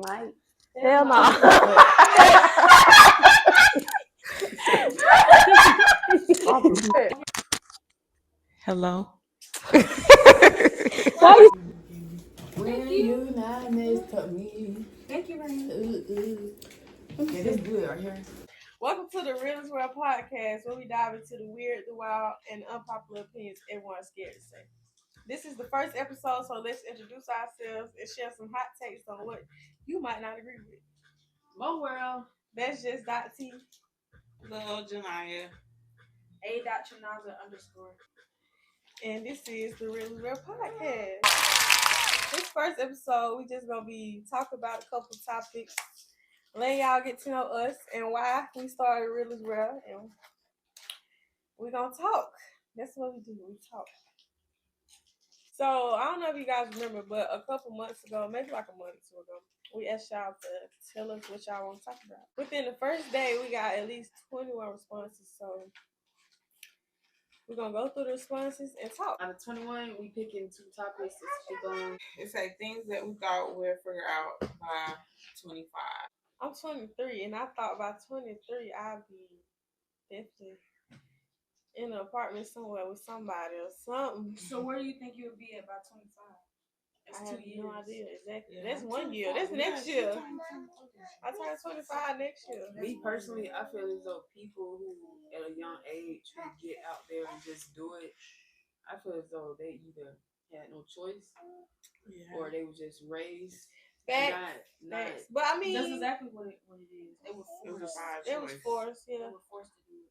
mic? Hell no. Hello. When you not next to me. Thank you, Rain. Yeah, this good right here. Welcome to the Realest World Podcast, where we dive into the weird, the wild, and unpopular opinions everyone's scared to say. This is the first episode, so let's introduce ourselves and share some hot takes on what you might not agree with. Mo World. That's just .t. Hello, Janaya. A.Chinaza_. And this is the Realest World Podcast. This first episode, we just gonna be talking about a couple topics, letting y'all get to know us and why we started Realest World, and we're gonna talk. That's what we do. We talk. So I don't know if you guys remember, but a couple months ago, maybe like a month or two ago, we asked y'all to tell us what y'all want to talk about. Within the first day, we got at least 21 responses. So we're gonna go through the responses and talk. Out of 21, we picking 2 topics to speak on. It's like things that we thought we'll figure out by 25. I'm 23, and I thought by 23 I'd be definitely in an apartment somewhere with somebody or something. So where do you think you'll be at by 25? I have no idea exactly. Yeah, That's 1 year. 25. That's next Yeah, year. 25. I turn 25 next year. Me personally, I feel as though people who at a young age who get out there and just do it, I feel as though they either had no choice or they were just raised. Facts. But I mean, That's exactly what it is. They were forced. It was forced, They yeah. were forced to do it.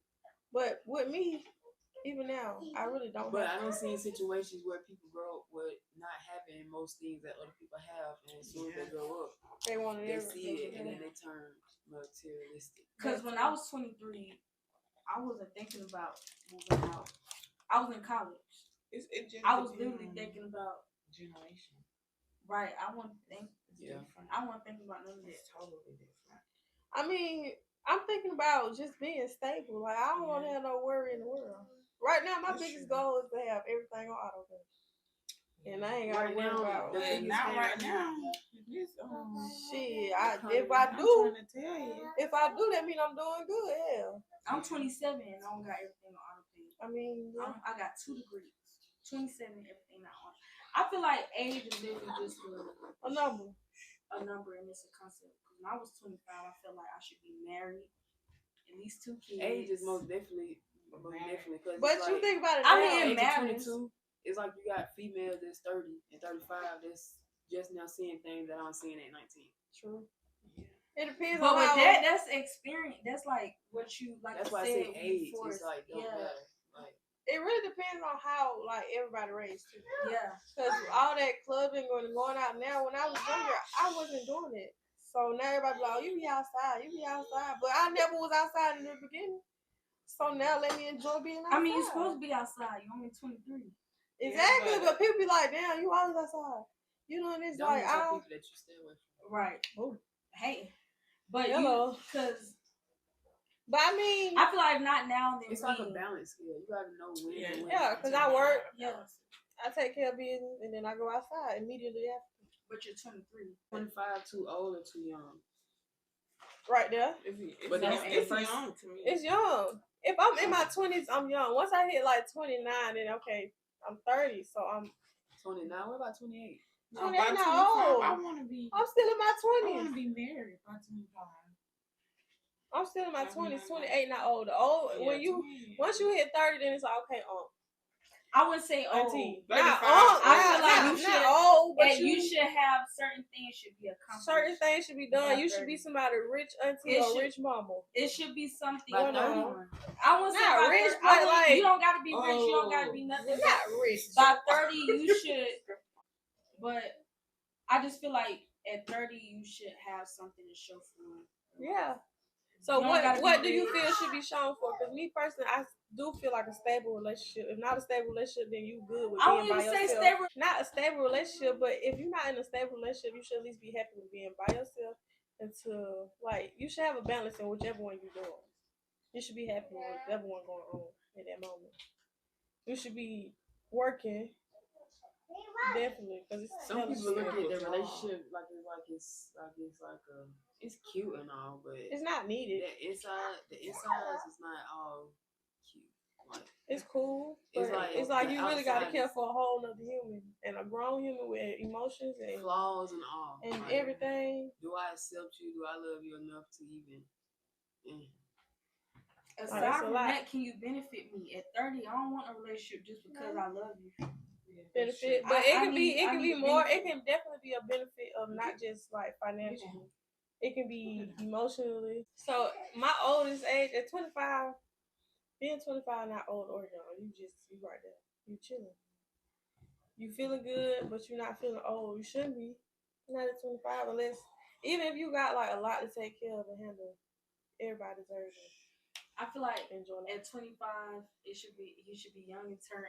But with me, even now, I really don't. But I don't see situations where people grow up with not having most things that other people have, and as soon as they grow up, They want they everything. see it and then they turn materialistic. Because when I was 23, I wasn't thinking about moving out. I was in college. It just I was depends literally on thinking about, generation. right, I wasn't thinking about none of that. It's totally different. I mean, I'm thinking about just being stable. Like, I don't want to have no worry in the world. Right now, my biggest goal is to have everything on autopilot. And I ain't got to worry about But not right now. Shit, I'm if trying to tell you. that means I'm doing good. Hell, I'm 27 and I don't got everything on autopilot. I mean, yeah. I got 2 degrees. 27, everything not on. I feel like age is literally just A number. A number and it's a concept. When I was 25, I felt like I should be married, at least 2 kids. Age is most definitely. Cause But you like, think about it. I now, mean, age matters. of 22, it's like you got females that's 30 and 35 that's just now seeing things that I'm seeing at 19. True. It depends But on with how. that's experience. That's like what you like. That's you why I said, say age before. is like don't matter. Like It really depends on how like everybody raised too. Yeah. Because all that clubbing and going out now, when I was younger, I wasn't doing it. So now everybody like, oh, you be outside. But I never was outside in the beginning. So now let me enjoy being outside. I mean, you're supposed to be outside. You're only 23. Exactly, yeah, but people be like, damn, you always outside. You doing this don't like I don't. people that you stay with. Right. Ooh. Hey. But hello. Because. But I mean, I feel like not now. It's like a balance skill. You gotta know when. Yeah, because I work. Yeah. I take care of business and then I go outside immediately after. But you're 23. 25 too old or too young? Right there. It's young to me. It's young. If I'm in my 20s, I'm young. Once I hit like 29, then okay, I'm 30, so I'm 29. What about 28? No, 28 not old. I want to be. I'm still in my 20s. I want to be married by 25. I'm still in my 20s. 28 not old. When you 20. once you hit 30, then it's like okay, I wouldn't say old. Auntie. Not old. I feel like you should. Not old, but you should have certain things should be accomplished. Certain things should be done. You should be somebody rich auntie or rich mama. It should be something. Like I won't say not rich, but like you don't gotta be rich. You don't gotta be nothing. Not rich. By 30, you should. But I just feel like at 30, you should have something to show for. Yeah. So what do you feel should be shown for? Because me personally, I do feel like a stable relationship. If not a stable relationship, then you good with being by yourself. Not a stable relationship, but if you're not in a stable relationship, you should at least be happy with being by yourself. Until like you should have a balance in whichever one you're doing. You should be happy with whichever one going on in that moment. You should be working Definitely, because some people look at their relationship it's cute and all, but it's not needed. The insides is not all cute. Like, it's cool. It's like you really gotta care for a whole other human and a grown human with emotions and flaws and all and like, everything. Do I accept you? Do I love you enough to even? Aside from that, can you benefit me at 30? I don't want a relationship just because I love you. Benefit, but it can be more. It can definitely be a benefit of not just like financially. It can be emotionally. So my oldest age at 25, being 25 not old or young. You right there. You chilling. You feeling good, but you're not feeling old. You shouldn't be. Not at 25 unless even if you got like a lot to take care of and handle. Everybody deserves it. I feel like at 25, you should be young and turn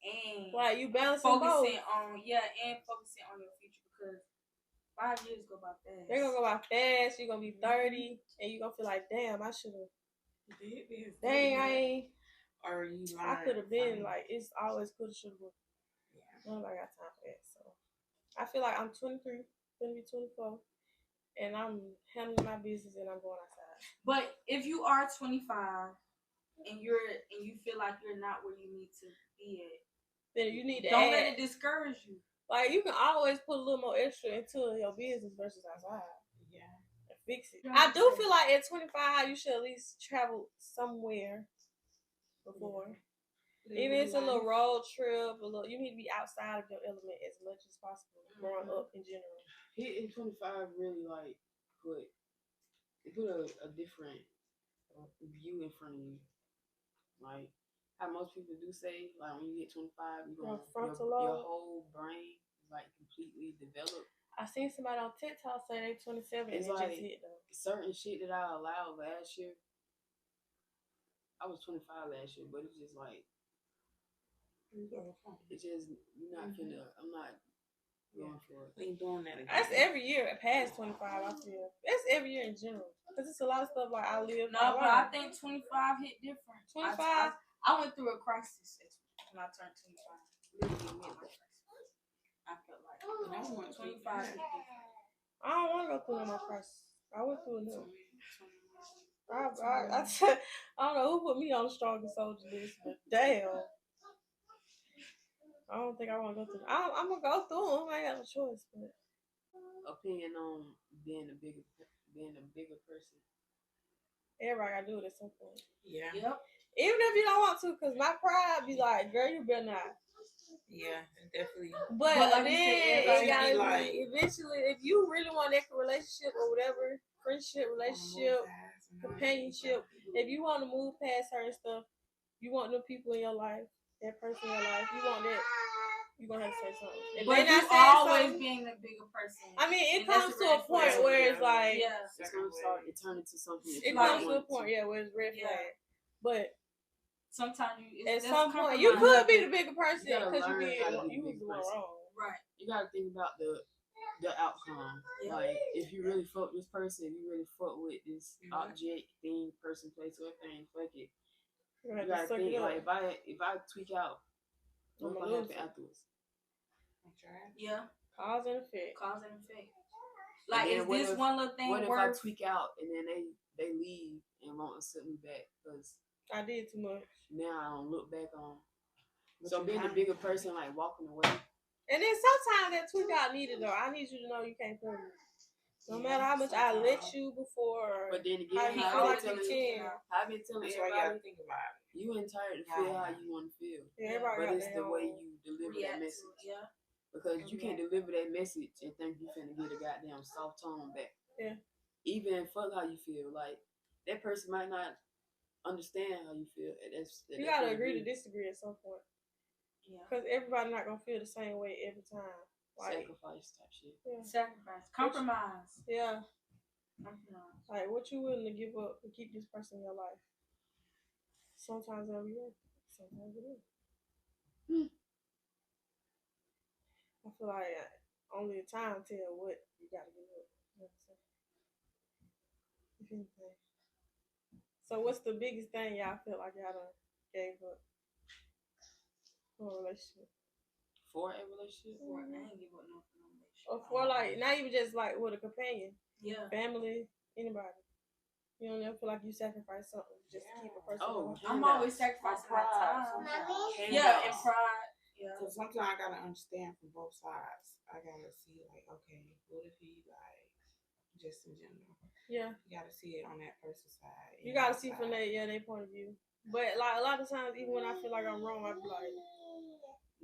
and like you balancing focusing both. and focusing on your future because 5 years go by fast. They're gonna go by fast. You're gonna be 30 and you're gonna feel like, damn, I should have. Dang, I ain't. Or you I could have been like it's always could have should have. Nobody got time for that. So I feel like I'm 23, gonna be 24, and I'm handling my business and I'm going outside. But if you are 25 and you feel like you're not where you need to be at, then you need to don't let it discourage you. Like you can always put a little more extra into your business versus outside. Yeah. And fix it. I do feel like at 25 you should at least travel somewhere before. Even if it's a little road trip, you need to be outside of your element as much as possible. Growing up in general. Hitting 25 really like put a different view in front of you. Like how most people do say, like when you hit 25, your whole brain is like completely developed. I seen somebody on TikTok say they 27 it's and like just hit though. Certain shit that I allowed last year. I was 25 last year, but it's just like it's just you're not finna. I'm not going for it. Ain't doing that again. That's every year past 25. I feel that's every year in general because it's a lot of stuff like I live. No, but I think 25 hit different. 25. I went through a crisis when I turned 25. Literally mid crisis. I felt like 25 hit different. I don't want to go through my crisis. I went through it. I don't know who put me on the strongest soldier list, but damn. I don't think I want to go through. I'm gonna go through them. I ain't got no choice. But opinion on being a bigger person. Everybody gotta do it at some point. Yeah. Yep. Even if you don't want to, cause my pride be like, girl, you better not. Yeah, definitely. But then it gotta like eventually, if you really want that relationship or whatever, friendship, relationship, companionship, if you want to move past certain stuff, you want them people in your life, that person in your life, you want that. You're gonna have to say something. If but you always being the bigger person. I mean, it comes to a point where it's like, it's gonna start to turn into something. It comes to a point, where it's red flag. But sometimes at some point you could be the bigger person because you was doing wrong. Right. You gotta think about the outcome. Yeah. Like if you really fuck this person, if you really fuck with this object, thing, person, place, or thing, fuck it. You gotta think like if I tweak out, what's gonna happen afterwards? Yeah. Cause and effect. Like is this one little thing? What if I tweak out and then they leave and won't accept me back because I did too much. Now I don't look back on. So being a bigger person, like walking away. And then sometimes that tweak out needed though. I need you to know you can't prove me. No matter how much I let you before. But then again, I've been telling everybody, think about it. You entitled to feel how you want to feel. Yeah, but it's the way you deliver that message. Yeah. Because you can't deliver that message and think you finna get a goddamn soft tone back. Yeah. Even fuck how you feel. Like that person might not understand how you feel. You gotta agree to disagree at some point. Yeah. Because everybody not gonna feel the same way every time. Like, sacrifice type shit. Yeah. Sacrifice. Compromise. Yeah. Compromise. Like what you willing to give up to keep this person in your life? Sometimes it'll be worth it. Sometimes it is. I feel like only time tell what you gotta give up. You know what I'm saying? If anything. So what's the biggest thing y'all feel like y'all done gave up for a relationship? for a relationship. I ain't give up no relationship. Or for like, not even just like with a companion. Yeah. Family, anybody. You don't ever feel like you sacrifice something just to keep a person. I'm always sacrificing my time. Yeah, and pride. Yeah. Because sometimes I gotta understand from both sides. I gotta see like, okay, what if he like just in general? Yeah. You gotta see it on that person's side. You gotta see from their point of view. But like a lot of times, even when I feel like I'm wrong, I be like,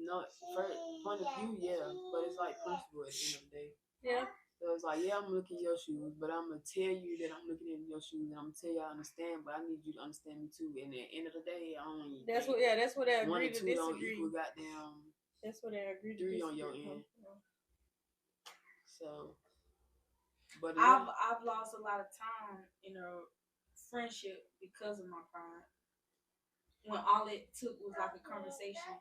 no, first point of view, yeah, but it's like principle at the end of the day. Yeah. So it's like, yeah, I'm looking at your shoes, but I'm gonna tell you that I'm looking at your shoes, and I'm gonna tell you I understand, but I need you to understand me too. And at the end of the day, I only that's what they agree to disagree. Don't equal goddamn. That's what they agree to 3 disagree. on your end. So, but I've lost a lot of time in a friendship because of my pride. When all it took was like a conversation.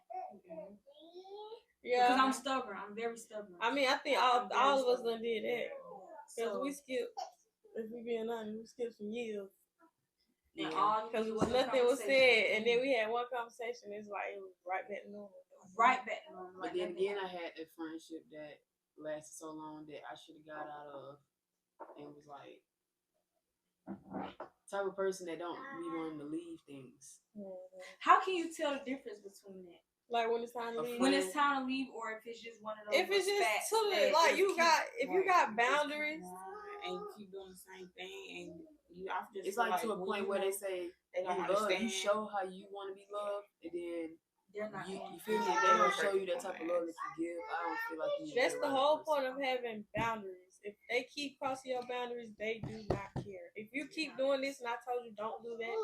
Yeah, because I'm stubborn. I'm very stubborn. I mean, I think all of us done did that. Because we skipped, if we being honest, we skipped some years. Yeah. Because nothing was said, and then we had one conversation. It's like it was right back to normal. Right back to normal. But then again, I had a friendship that lasted so long that I should have got out of, and was like type of person that don't be wanting to leave things. How can you tell the difference between that? Like when it's time to leave. When it's time to leave, or if it's just one of those. If it's just totally like you got boundaries and you keep doing the same thing, and you often it's like to a point where they say they don't understand. You show how you want to be loved, and then they're not. You feel me? They don't show you that type of love that you give. I don't feel like you. That's the whole point of having boundaries. If they keep crossing your boundaries, they do not care. If you keep doing this, and I told you don't do that,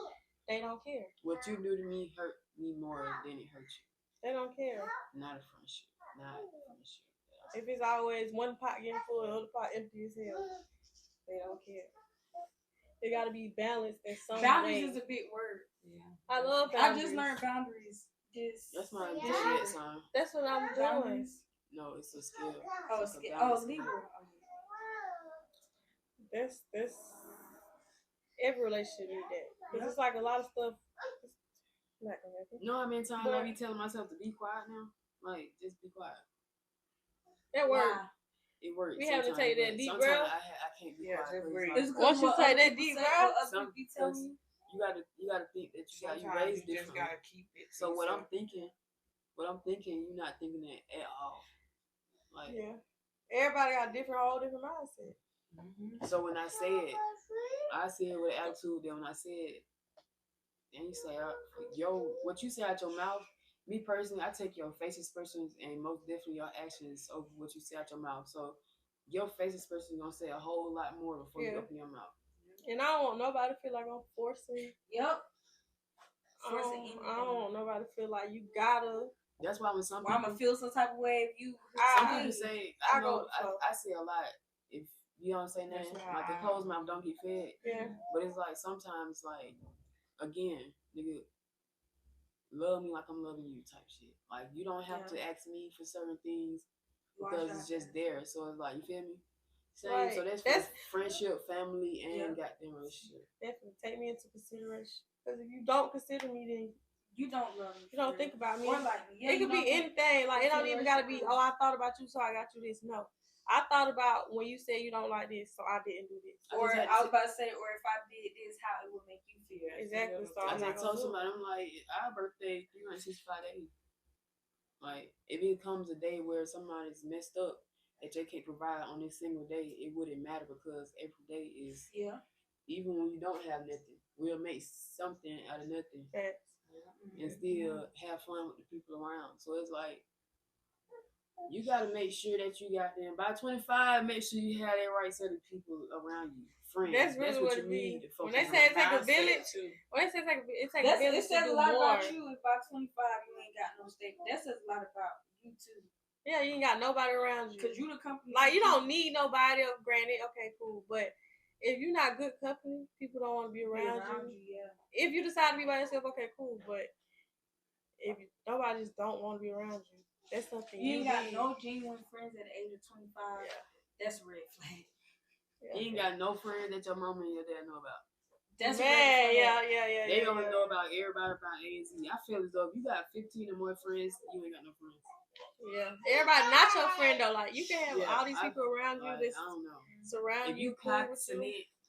they don't care. What you do to me hurt me more than it hurts you. They don't care. Not a friendship. Not a friendship. If it's always one pot getting full, the other pot empty as hell, they don't care. They gotta be balanced in some boundaries way. is a big word. Yeah. I love boundaries. I just learned boundaries. That's my shit sign. That's what I'm doing. No, it's a skill. Oh, it's Libra. That's every relationship need that. Because it's like a lot of stuff. You know how many times I be telling myself to be quiet now? Like, just be quiet. That works. It works. We have to take that deep breath. I can't be quiet. Once you take that deep breath, you gotta think that you raised just gotta keep it. So what I'm thinking, you're not thinking that at all. Like, yeah, everybody got whole different mindset. Mm-hmm. So when I said with attitude. Then when I said, and you say, what you say out your mouth. Me personally, I take your face expressions and most definitely your actions over what you say out your mouth. So your face expression is gonna say a whole lot more before you open your mouth. And I don't want nobody to feel like I'm forcing. Yep. I don't want nobody to feel like you gotta. That's why when some people, I'm gonna feel some type of way if you. Some people say, I say a lot. If you don't say nothing, like a closed mouth don't get fed. Yeah. But it's like sometimes, like, again, nigga, love me like I'm loving you type shit. Like, you don't have to ask me for certain things because it's just there. So it's like, you feel me? Same. Right. So that's friendship, family, and goddamn relationship. Definitely take me into consideration. Because if you don't consider me, then you don't love me. You don't think about me. Or like me. It could be anything. Like, it don't even gotta be, I thought about you, so I got you this. No. I thought about when you said you don't like this, so I didn't do this. Or I was about to say, or if I did this, how it would make you feel. Exactly. So I just told somebody, I'm like, our birthday 365 days. Like, if it comes a day where somebody's messed up that they can't provide on this single day, it wouldn't matter because every day is, even when you don't have nothing, we'll make something out of nothing and still have fun with the people around. So it's like, you got to make sure that you got them. By 25, make sure you have that right set of people around you. Friends. That's really what it means. When they say it take a village, it says a lot about you. If by 25 you ain't got no stable, that says a lot about you too. Yeah, you ain't got nobody around you. Because you the company. Like, you don't need nobody. Granted, okay, cool. But if you're not good company, people don't want to be around you. Yeah. If you decide to be by yourself, okay, cool. But if nobody just don't want to be around you, that's something you ain't got no genuine friends at the age of 25. Yeah. That's a red flag. Yeah. You ain't got no friends that your mama and your dad know about. That's a red flag. Yeah. They only know about everybody about A and Z. I feel as though if you got 15 or more friends, you ain't got no friends. Yeah, everybody not your friend though. Like you can have all these people around you that I don't know. surround if you. Cool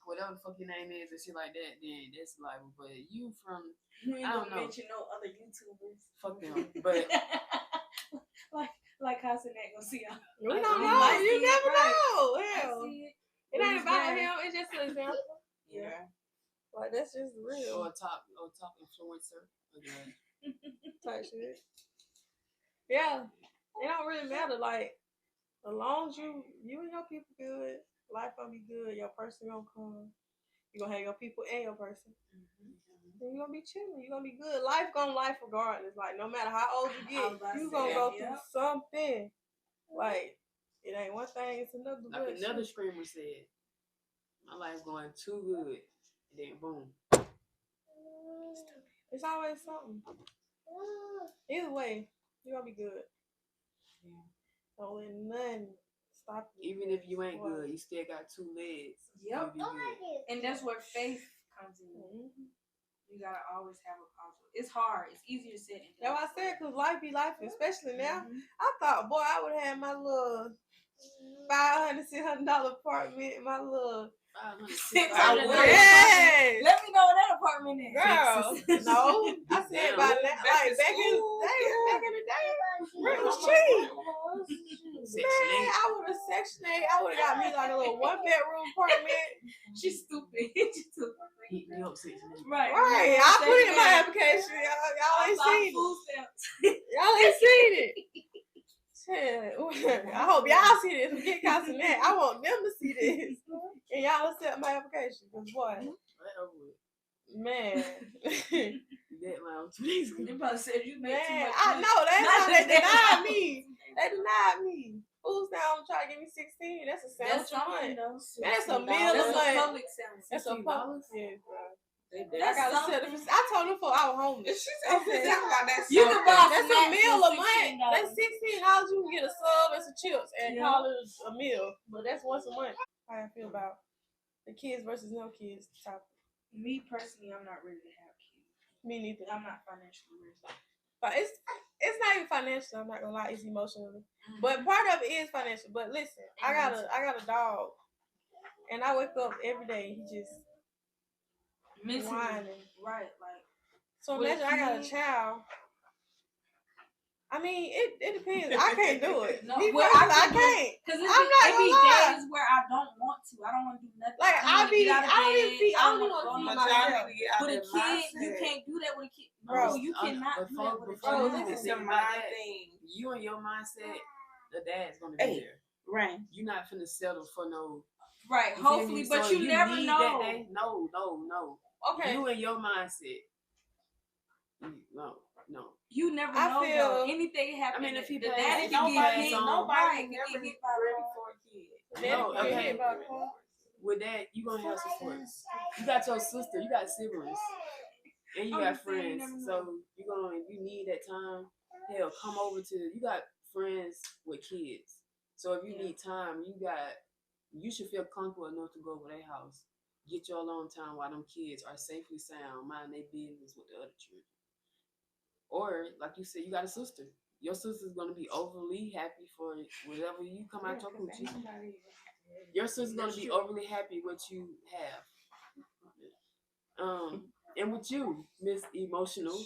whatever the fuck your name is and shit like that, then that's like. But you from You ain't I don't gonna know. mention no other YouTubers. Fuck them. But like Hassanet gonna see y'all. We don't know. You never know. Hell, it ain't about him. It's just an example. Yeah. Like that's just real. Or top influencer. Okay. Type shit. Yeah. It don't really matter. Like as long as you and your people good, life gonna be good. Your person gonna come. You gonna have your people and your person. Then you gonna be chilling. You gonna be good. Life gonna life regardless. Like no matter how old you get, you gonna go through something. Like it ain't one thing, it's another. Like another screamer said, my life's going too good. And then boom. It's always something. Either way, you gonna be good. Yeah. Don't let nothing stop you. Even if you ain't good, you still got two legs. Yep. You'll be good. And that's where faith comes in. You gotta always have a positive. It's hard. It's easier said than done. That's what I said, because life be life, especially now. I thought, boy, I would have my little $500, $600 apartment, my little $600. Yes. Let me know what that apartment is. Girl, no. I said by now, like back in the day, it was cheap. Man, I would have Section 8. I would have got me like a little 1-bedroom apartment. She's stupid. Right. Right. I put it in my application. Y'all ain't seen it. Y'all ain't seen it. I hope y'all see this. Forget Castanet. I want them to see this. And y'all accept my application. Because, boy, man. That loud. They probably said you made too much. I know. That's how they denied me. They denied me. Food stamp try to give me 16. That's a sandwich a month. That's a meal a month. That's a public sandwich. That's a public. Yeah, bro. I told them before I was homeless. You can buy that's a meal a month. That's $16. You can get a sub and some chips and call it a meal. But that's once a month. How I feel about the kids versus no kids topic. Me personally, I'm not ready to have kids. Me neither. I'm not financially ready. But it's not even financial. I'm not gonna lie. It's emotionally. But part of it is financial. But listen, I got a dog, and I wake up every day. He just whining. Right, like. So imagine I got a child. I mean, it depends. I can't do it. No, I can't. Because it be days where I don't want to. I don't want to do nothing. Like I don't even want to feed myself. With a kid, you can't do that with a kid. Bro, you cannot do that with a kid. Bro, it's a mind thing. You and your mindset, the dad's gonna be there. Right. You're not finna settle for no. Right. Hopefully, but so you never know. No. Okay. You and your mindset. No. You never know. Though. Anything happen. I mean, if he the daddy can get hit. Nobody never get ready for a kid. No, okay. With that, you gonna have support. You got your sister. You got siblings. And you got friends. So you need that time. Hell, come over to. You got friends with kids. So if you need time, you should feel comfortable enough to go over their house. Get your alone time while them kids are safely sound, mind their business with the other children. Or, like you said, you got a sister. Your sister's going to be overly happy for whatever you come out your coochie. Your sister's going to be overly happy what you have. And with you, Miss Emotional.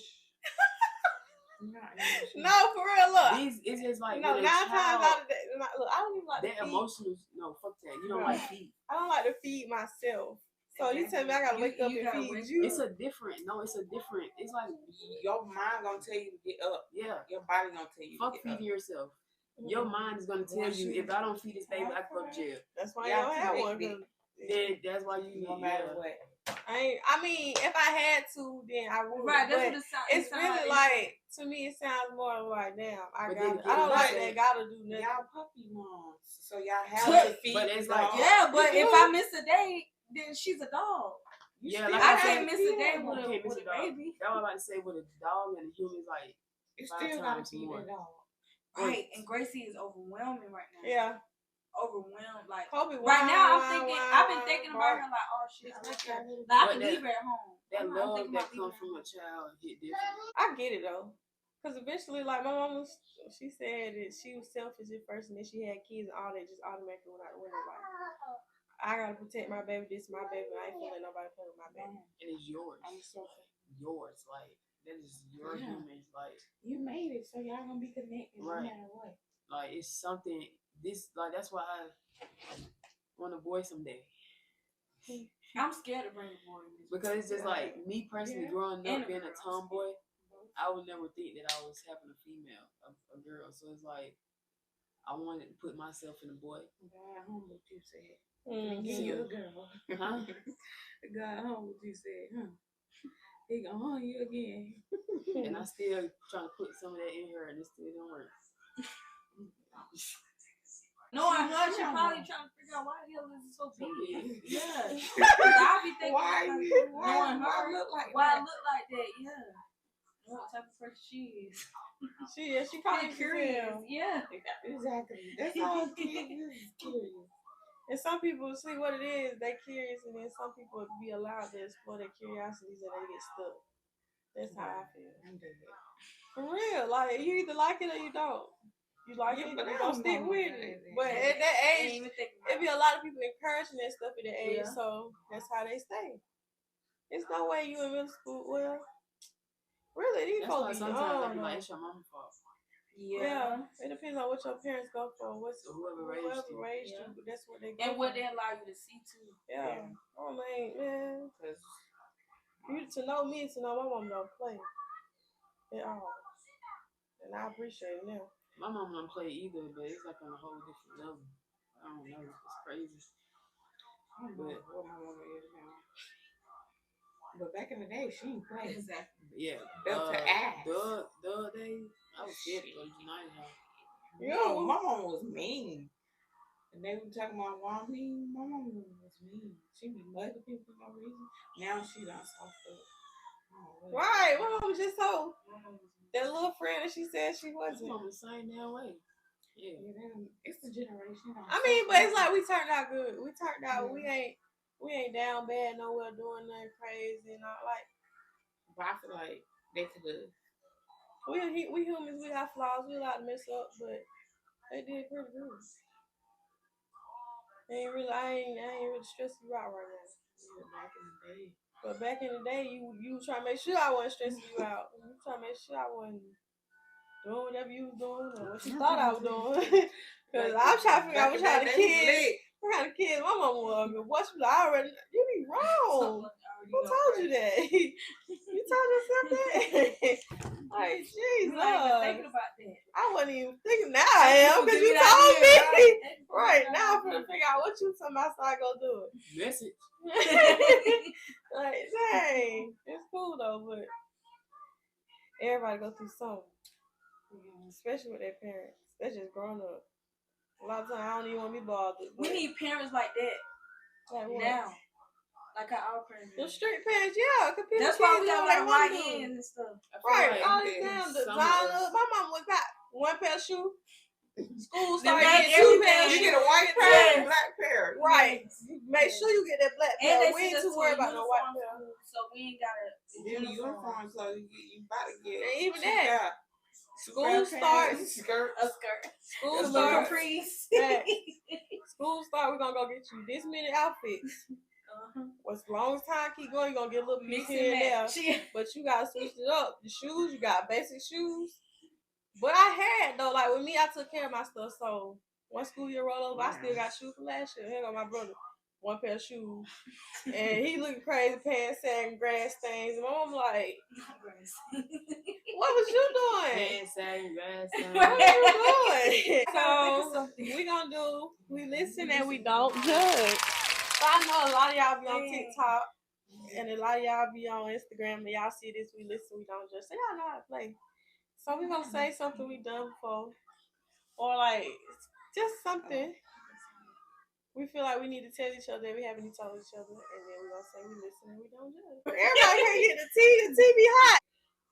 No, for real, look. It's just like, 9 times out of that. Look, I don't even like to feed. Emotional, no, fuck that. You don't like feed. I don't like to feed myself. So you tell me I gotta wake up and feed you. It's like your mind gonna tell you to get up. Yeah. Your body gonna tell you fuck to get feeding up. yourself. Your mind is gonna tell you if I don't feed this baby, I can go to jail. That's why you don't have one. Then that's why you no matter what. I mean, if I had to, then I would. Right, that's but what it sounds. It's really like, to me, it sounds more like, damn, I don't like that. Gotta do nothing. Y'all puppy moms, so y'all have to feed. But it's like, but if I miss a day, then she's a dog. Like I can't miss a day with a baby. That's what I'm about to say. With a dog and a human, like you still gotta feed a dog. Right, and Gracie is overwhelming right now. Yeah. Overwhelmed, like right now. I've been thinking about her like, oh shit, I can leave her at home. That love that comes from a child hit different. I get it though. Because eventually, like, my mom was, she said that she was selfish at first, and then she had kids, and all that just automatically went out the window. Like, I gotta protect my baby. This is my baby. I ain't gonna let nobody play with my baby. And it's yours. Yours. Like, that is your human. Like, you made it, so y'all gonna be connected no matter what. Like, it's something. That's why I want a boy someday. I'm scared to bring a boy in this because it's just like me personally growing up being a tomboy. I would never think that I was having a female, a girl. So it's like I wanted to put myself in a boy. God, home what you said. You a girl. Huh? God, home what you said. Huh? He gonna haunt you again. And I still trying to put some of that in her, and it still don't work. No, I'm not. She's probably trying to figure out why the hell is it so big. Yeah. I'll be thinking why I look like that. Yeah. What type of person she is. She probably curious. Yeah. Exactly. That's all kids is curious. And some people see what it is, they curious, and then some people be allowed to explore their curiosities and they get stuck. That's how I feel. For real. Like, you either like it or you don't. You like it, but you don't stick with it. But at that age, it be a lot of people encouraging that stuff at that age, so that's how they stay. There's no way you in middle school. Well, really, these folks be young. Sometimes I be like, it's your mama's fault. Yeah, it depends on what your parents go for. Whoever raised you, but that's what they go and what they allow you to see too. Yeah. Oh man, because you to know me, to know my mom don't play at all, and I appreciate it now. My mom don't play either, but it's like on a whole different level. I don't know, it's crazy. I don't know what my mama is now. But back in the day, she didn't play. Exactly. Yeah. Belt to ass. The other day, I was scared to go to United House. Yo, my mama was mean. And they were talking about why mean. My mama was mean. She be mugging people for no reason. Now she done soft up. Right. My mama was just so that little friend that she said she wasn't. My mama the same damn way. Yeah. It's the generation. I mean, but it's like we turned out good. We turned out. We ain't down bad nowhere doing nothing crazy and all like. But I feel like they could have. We humans, we got flaws. We allowed to mess up, but they did pretty good. I ain't really stressing you out right now. Yeah, back in the day. But back in the day, you try to make sure I wasn't stressing you out. You try to make sure I wasn't doing whatever you was doing or what you thought I was doing. Because I'm trying to figure out what kind of kids my mama was. What you like, you be wrong. Who told you that? You told yourself that? Like, jeez, thinking about that. I wasn't even thinking. Now I am because you told me. Right now I'm gonna figure out what you talking about so I go do it. Message. Like, dang, it's cool though, but everybody go through something, especially with their parents. That's just growing up. A lot of times I don't even want to be bothered. We need parents like that. Like what? Now. Like our parents. The strict parents, yeah. That's why we got like white ends and stuff. Right, all this damn designer. My mom was got one pair of shoes. School started getting two pairs. You get a white pair and a black pair. Right. Make sure you get that black pair. We ain't too worried about no white pair. So we ain't gotta uniform, so you about to get. And even that. School starts. School starts. School start. We're gonna go get you this many outfits. As long as time keep going, you're gonna get a little mix here and there. But you gotta switch it up. The shoes, you got basic shoes. But I had though, like with me, I took care of my stuff. So one school year roll over, I still got shoes from last year. Here go my brother, one pair of shoes, and he looking crazy, pants sagging, grass stains. And my mom like, what was you doing? Pants sagging, grass stains. What were you doing? So we listen and we don't judge. So I know a lot of y'all be on TikTok and a lot of y'all be on Instagram and y'all see this, we listen, we don't judge. So y'all know how to play. So we're going to say something we done before. Or like, just something. We feel like we need to tell each other that we haven't told each other. And then we're going to say we listen and we don't judge. Everybody can't get the tea be hot.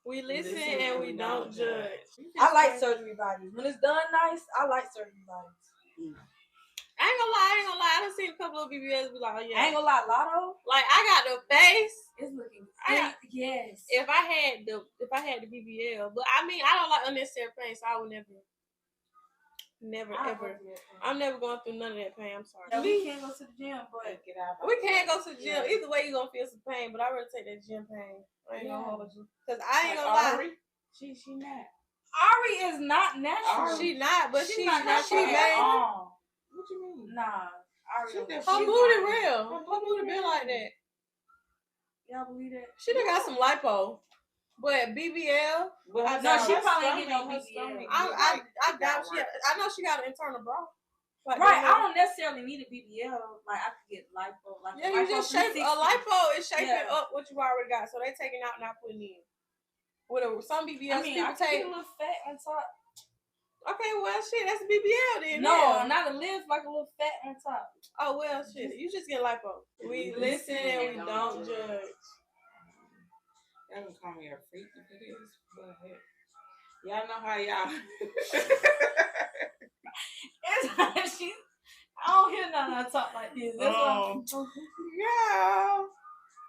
We listen and we don't judge. I like surgery bodies. When it's done nice, I like surgery bodies. I ain't gonna lie. I done seen a couple of BBLs be like, oh yeah. I ain't gonna lie, Lotto. Like I got the face. It's looking yes. If I had the BBL, but I mean I don't like unnecessary pain, so I would never ever. I'm never going through none of that pain. I'm sorry. No, we can't go to the gym, but we can't go to the gym. Either way, you gonna feel some pain, but I rather take that gym pain. I ain't gonna hold you, cause I ain't gonna lie. She not. Ari is not natural. She not, but she's not natural made. What you mean? Nah, Ari. Her booty real. Her booty been like that. Y'all believe that? She done got some lipo. But BBL, no, she probably ain't getting no BBL. I doubt she. I know she got an internal bra. Like right, I don't necessarily need a BBL. Like I could get lipo. Like yeah, you just shape a lipo is shaping up what you already got, so they taking out, not putting in. With some BBLs, I mean, I take a little fat on top. Okay, well, shit, that's a BBL then. No, not a lift, like a little fat on top. Oh well, shit, you just get lipo. We listen and we don't judge. Y'all gonna call me a freak if it is, but y'all know how y'all. I don't hear nothing I talk like this. That's yeah.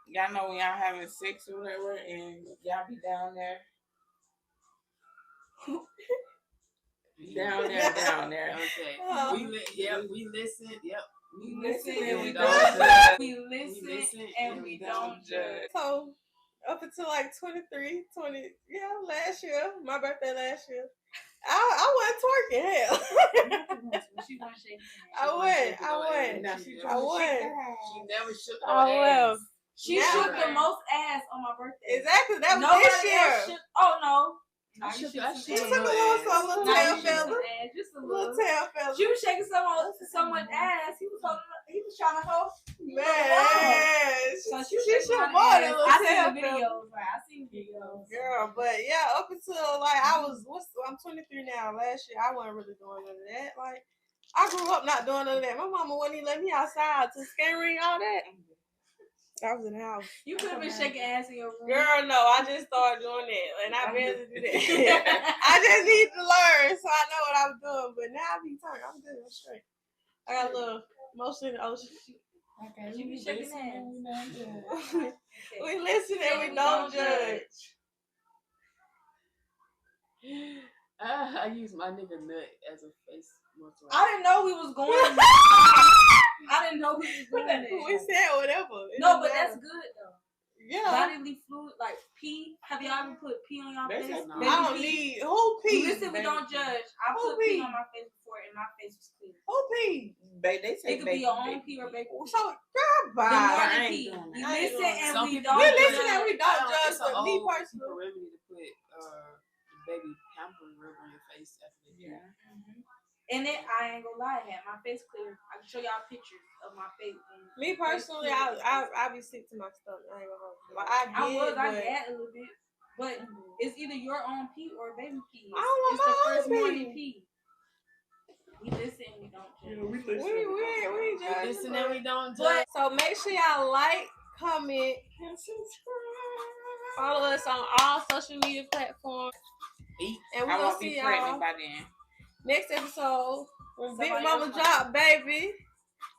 Y'all know when y'all having sex or whatever, and y'all be down there. down there. Okay. We listen. Yep. We listen and we don't judge. We listen and we don't judge. So. Up until like 23, last year, my birthday last year, I wasn't twerking. Hell, she wasn't shaking. I wasn't. She never shook her ass. She shook the most ass on my birthday. Exactly, that was this year. Oh no. She took a little tail feather. Just a little tail feather. She was shaking someone's ass. He was trying to hold. Man, so she shook more than a little tail videos. Right? I seen videos. Girl, but yeah, up until like I'm 23 now. Last year I wasn't really doing none of that. Like I grew up not doing none of that. My mama wouldn't even let me outside to skate ring, all that. I was in the house. You could have been shaking ass in your room. Girl, no, I just started doing that, and I barely do that. I just need to learn, so I know what I'm doing. But now I be turned. I'm good. I'm straight. I got a little motion in the ocean. Okay, you be shaking ass. We listen and we don't judge. I use my nigga nut as a face moisturizer. I didn't know we was going. I didn't know we was doing that. We said whatever. No, but that's good though. Yeah. Bodily fluid, like pee. Have y'all ever put pee on y'all face? No. I don't need who pee. Listen, we don't judge. I put pee on my face before, and my face was clear. Who pee? They say it could be your own pee or baby pee. So, girl, bye. We listen and we don't. We listen and we don't judge. For me personally, remedy to put baby pampering rubber in your face after they yeah. And then I ain't gonna lie, I had my face clear. I can show y'all pictures of my face. Me personally, I be sick to my stomach. I ain't gonna hold you. Like, I had a little bit, but it's either your own pee or baby pee. I don't want it's the first pee. morning pee. We listen, we don't judge. Yeah, we listen and we don't judge. So make sure y'all like, comment, and subscribe. Follow us on all social media platforms. And we're gonna see y'all by then. Next episode, when Big Mama drop, baby.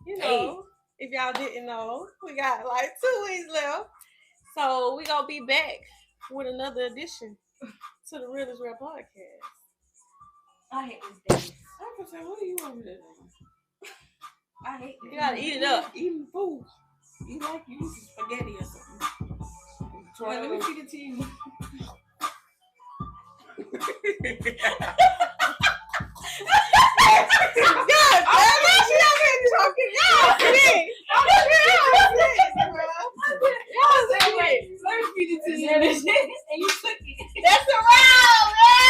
You know, if y'all didn't know, we got like 2 weeks left. So we gonna be back with another edition to the Real is Real podcast. I hate this day. I'm gonna say, what do you want me to do? I hate this. You gotta eat it up. Eating food. You like you some spaghetti or something. Wait, let me feed it to you. Let me feed it to you. And you took it. That's around, man.